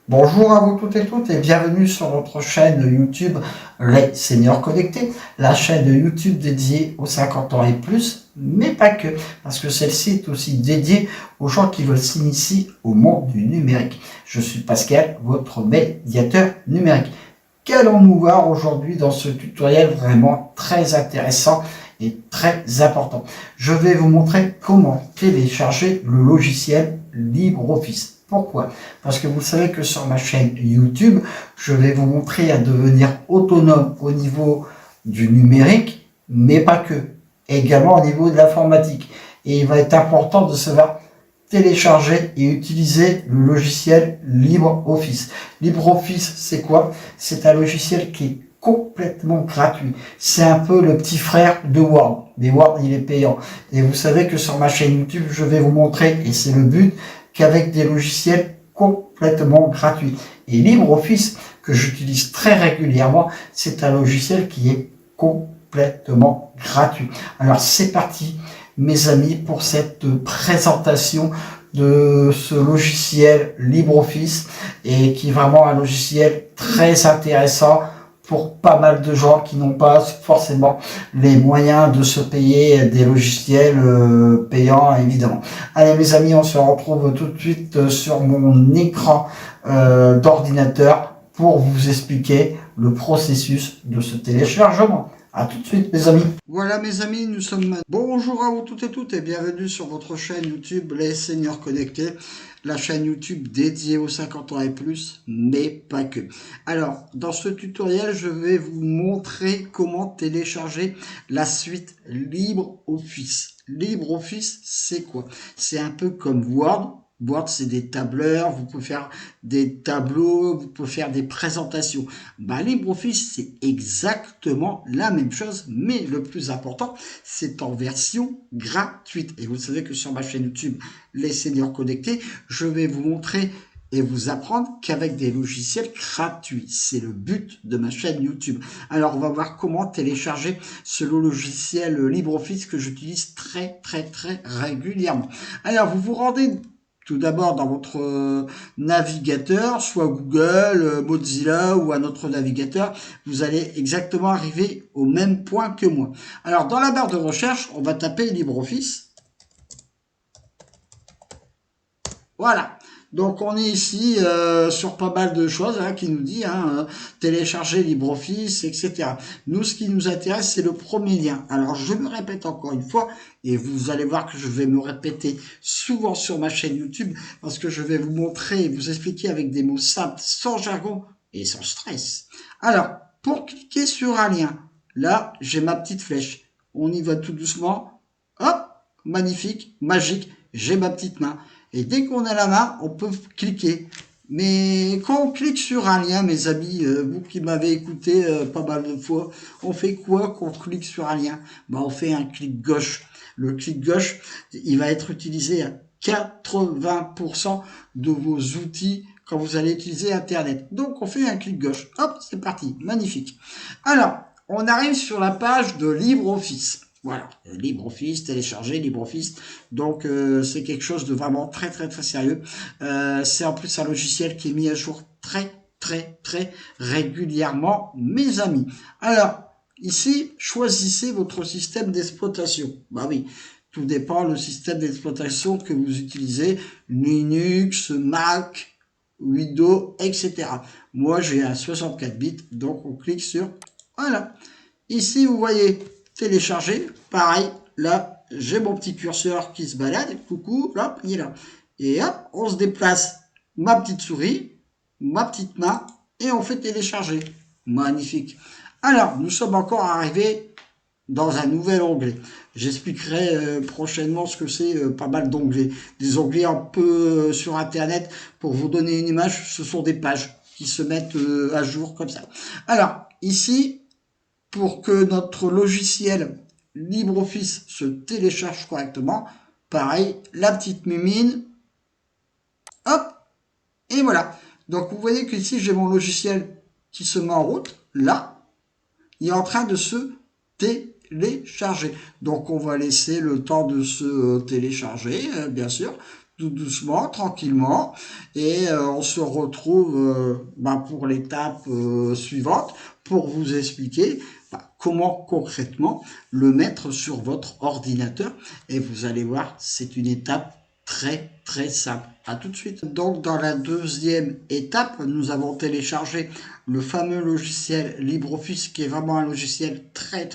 Bonjour à vous toutes et toutes et bienvenue sur votre chaîne YouTube Les Seniors Connectés, la chaîne YouTube dédiée aux 50 ans et plus, mais pas que, parce que celle-ci est aussi dédiée aux gens qui veulent s'initier au monde du numérique. Je suis Pascal, votre médiateur numérique. Qu'allons-nous voir aujourd'hui dans ce tutoriel vraiment très intéressant et très important? Je vais vous montrer comment télécharger le logiciel LibreOffice. Pourquoi? Parce que vous savez que sur ma chaîne YouTube, je vais vous montrer à devenir autonome au niveau du numérique, mais pas que, également au niveau de l'informatique. Et il va être important de savoir télécharger et utiliser le logiciel LibreOffice. LibreOffice, c'est quoi? C'est un logiciel qui est complètement gratuit. C'est un peu le petit frère de Word. Mais Word, il est payant. Et vous savez que sur ma chaîne YouTube, je vais vous montrer, et c'est le but, qu'avec des logiciels complètement gratuits. Et LibreOffice, que j'utilise très régulièrement, c'est un logiciel qui est complètement gratuit. Alors c'est parti, mes amis, pour cette présentation de ce logiciel LibreOffice, et qui est vraiment un logiciel très intéressant pour pas mal de gens qui n'ont pas forcément les moyens de se payer des logiciels payants, évidemment. Allez mes amis, on se retrouve tout de suite sur mon écran d'ordinateur pour vous expliquer le processus de ce téléchargement. A tout de suite mes amis. Voilà mes amis, nous sommes... Bonjour à vous toutes et toutes et bienvenue sur votre chaîne YouTube Les Seniors Connectés, la chaîne YouTube dédiée aux 50 ans et plus, mais pas que. Alors, dans ce tutoriel, je vais vous montrer comment télécharger la suite LibreOffice. LibreOffice, c'est quoi? C'est un peu comme Word. Word, c'est des tableurs, vous pouvez faire des tableaux, vous pouvez faire des présentations. LibreOffice, c'est exactement la même chose, mais le plus important, c'est en version gratuite. Et vous savez que sur ma chaîne YouTube, Les Seniors Connectés, je vais vous montrer et vous apprendre qu'avec des logiciels gratuits. C'est le but de ma chaîne YouTube. Alors, on va voir comment télécharger ce logiciel LibreOffice que j'utilise très régulièrement. Alors, vous vous rendez tout d'abord dans votre navigateur, soit Google, Mozilla ou un autre navigateur, vous allez exactement arriver au même point que moi. Alors, dans la barre de recherche, on va taper LibreOffice. Voilà. Donc on est ici sur pas mal de choses qui nous dit télécharger LibreOffice, etc. Nous, ce qui nous intéresse, c'est le premier lien. Alors je me répète encore une fois, et vous allez voir que je vais me répéter souvent sur ma chaîne YouTube, parce que je vais vous montrer et vous expliquer avec des mots simples, sans jargon et sans stress. Alors, pour cliquer sur un lien, là, j'ai ma petite flèche. On y va tout doucement. Hop, magnifique, magique, j'ai ma petite main. Et dès qu'on a la main, on peut cliquer. Mais quand on clique sur un lien, mes amis, vous qui m'avez écouté pas mal de fois, on fait quoi quand on clique sur un lien? On fait un clic gauche. Le clic gauche, il va être utilisé à 80% de vos outils quand vous allez utiliser Internet. Donc, on fait un clic gauche. Hop, c'est parti. Magnifique. Alors, on arrive sur la page de LibreOffice. Voilà, LibreOffice, télécharger LibreOffice. Donc, c'est quelque chose de vraiment très sérieux. C'est en plus un logiciel qui est mis à jour très régulièrement, mes amis. Alors, ici, choisissez votre système d'exploitation. Oui, tout dépend le système d'exploitation que vous utilisez. Linux, Mac, Windows, etc. Moi, j'ai un 64 bits, donc on clique sur... Voilà. Ici, vous voyez... télécharger, pareil, là, j'ai mon petit curseur qui se balade, coucou, hop, il est là. Et hop, on se déplace ma petite souris, ma petite main, et on fait télécharger. Magnifique. Alors, nous sommes encore arrivés dans un nouvel onglet. J'expliquerai prochainement ce que c'est pas mal d'onglets. Des onglets un peu sur Internet, pour vous donner une image, ce sont des pages qui se mettent à jour comme ça. Alors, ici, pour que notre logiciel LibreOffice se télécharge correctement, pareil, la petite mimine, hop, et voilà. Donc vous voyez que ici j'ai mon logiciel qui se met en route, là, il est en train de se télécharger. Donc on va laisser le temps de se télécharger, bien sûr. tout doucement, tranquillement, et on se retrouve pour l'étape suivante pour vous expliquer comment concrètement le mettre sur votre ordinateur. Et vous allez voir, c'est une étape très simple. À tout de suite. Donc dans la deuxième étape, nous avons téléchargé le fameux logiciel LibreOffice, qui est vraiment un logiciel très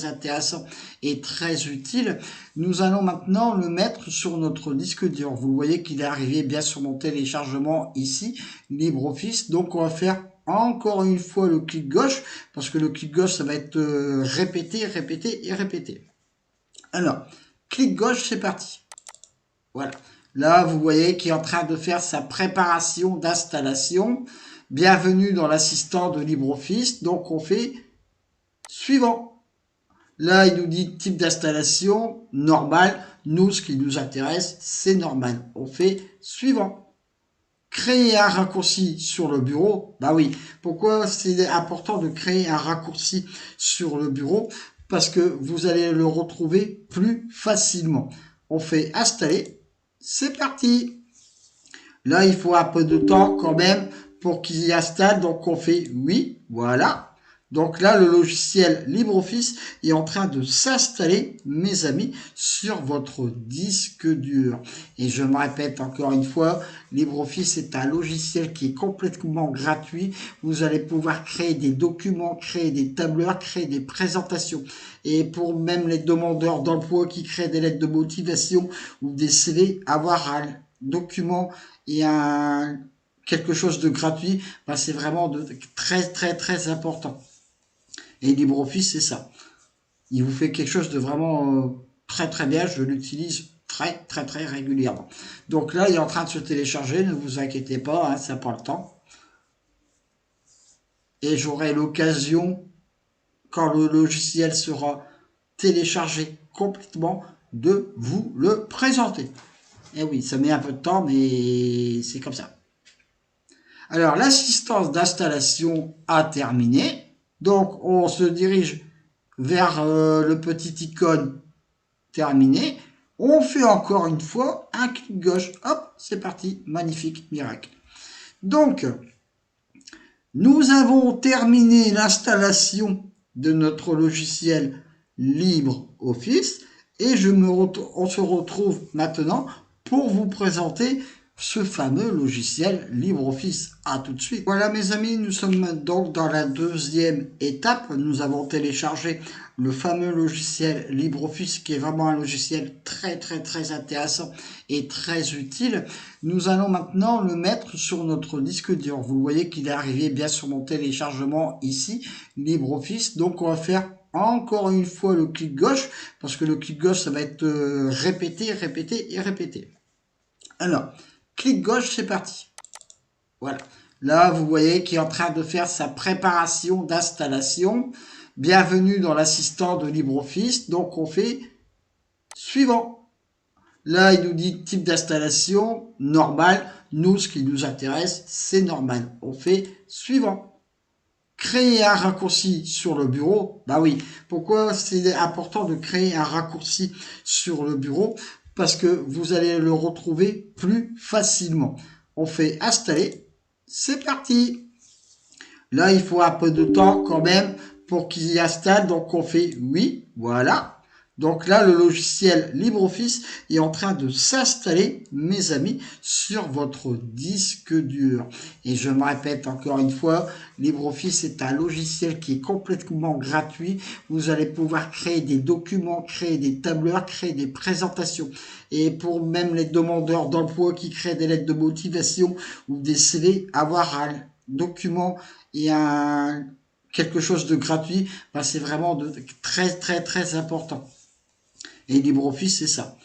intéressant et très utile. Nous allons maintenant le mettre sur notre disque dur. Vous voyez qu'il est arrivé bien sur mon téléchargement ici, LibreOffice. Donc on va faire encore une fois le clic gauche, parce que le clic gauche, ça va être répété. Alors, clic gauche, c'est parti. Voilà. Là, vous voyez qu'il est en train de faire sa préparation d'installation. Bienvenue dans l'assistant de LibreOffice. Donc, on fait suivant. Là, il nous dit type d'installation, normal. Nous, ce qui nous intéresse, c'est normal. On fait suivant. Créer un raccourci sur le bureau. Bah oui. Pourquoi c'est important de créer un raccourci sur le bureau? Parce que vous allez le retrouver plus facilement. On fait installer. C'est parti. Là, il faut un peu de temps quand même pour qu'il y installe. Donc, on fait oui. Voilà. Donc là, le logiciel LibreOffice est en train de s'installer, mes amis, sur votre disque dur. Et je me répète encore une fois, LibreOffice est un logiciel qui est complètement gratuit. Vous allez pouvoir créer des documents, créer des tableurs, créer des présentations. Et pour même les demandeurs d'emploi qui créent des lettres de motivation ou des CV, avoir un document et quelque chose de gratuit, c'est vraiment très important. Et LibreOffice, c'est ça. Il vous fait quelque chose de vraiment très bien. Je l'utilise très régulièrement. Donc là, il est en train de se télécharger. Ne vous inquiétez pas, ça prend le temps. Et j'aurai l'occasion, quand le logiciel sera téléchargé complètement, de vous le présenter. Et oui, ça met un peu de temps, mais c'est comme ça. Alors, l'assistance d'installation a terminé. Donc, on se dirige vers le petit icône terminé. On fait encore une fois un clic gauche. Hop, c'est parti. Magnifique, miracle. Donc, nous avons terminé l'installation de notre logiciel LibreOffice et on se retrouve maintenant pour vous présenter ce fameux logiciel LibreOffice. À tout de suite. Voilà mes amis, nous sommes donc dans la deuxième étape. Nous avons téléchargé le fameux logiciel LibreOffice, qui est vraiment un logiciel très intéressant et très utile. Nous allons maintenant le mettre sur notre disque dur. Vous voyez qu'il est arrivé bien sur mon téléchargement ici, LibreOffice. Donc on va faire encore une fois le clic gauche, parce que le clic gauche, ça va être répété. Alors, clic gauche, c'est parti. Voilà. Là, vous voyez qu'il est en train de faire sa préparation d'installation. Bienvenue dans l'assistant de LibreOffice. Donc, on fait suivant. Là, il nous dit type d'installation, normal. Nous, ce qui nous intéresse, c'est normal. On fait suivant. Créer un raccourci sur le bureau. Bah oui. Pourquoi c'est important de créer un raccourci sur le bureau? Parce que vous allez le retrouver plus facilement. On fait installer. C'est parti. Là, il faut un peu de temps quand même pour qu'il y installe. Donc, on fait oui. Voilà. Donc là, le logiciel LibreOffice est en train de s'installer, mes amis, sur votre disque dur. Et je me répète encore une fois, LibreOffice est un logiciel qui est complètement gratuit. Vous allez pouvoir créer des documents, créer des tableurs, créer des présentations. Et pour même les demandeurs d'emploi qui créent des lettres de motivation ou des CV, avoir un document et quelque chose de gratuit, c'est vraiment très important. Et LibreOffice, c'est ça.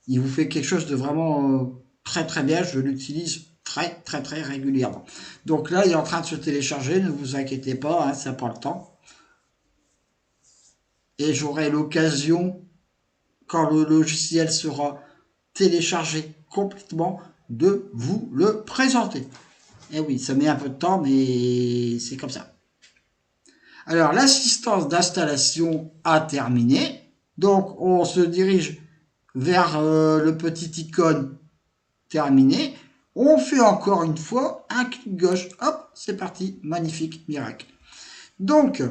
Il vous fait quelque chose de vraiment très bien. Je l'utilise très régulièrement. Donc là, il est en train de se télécharger. Ne vous inquiétez pas, ça prend le temps. Et j'aurai l'occasion, quand le logiciel sera téléchargé complètement, de vous le présenter. Et oui, ça met un peu de temps, mais c'est comme ça. Alors, l'assistance d'installation a terminé. Donc, on se dirige vers le petit icône terminé. On fait encore une fois un clic gauche. Hop, c'est parti. Magnifique, miracle. Donc,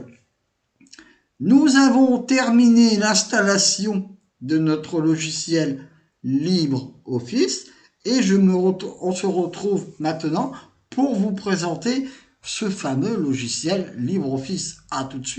nous avons terminé l'installation de notre logiciel LibreOffice et on se retrouve maintenant pour vous présenter ce fameux logiciel LibreOffice. À tout de suite.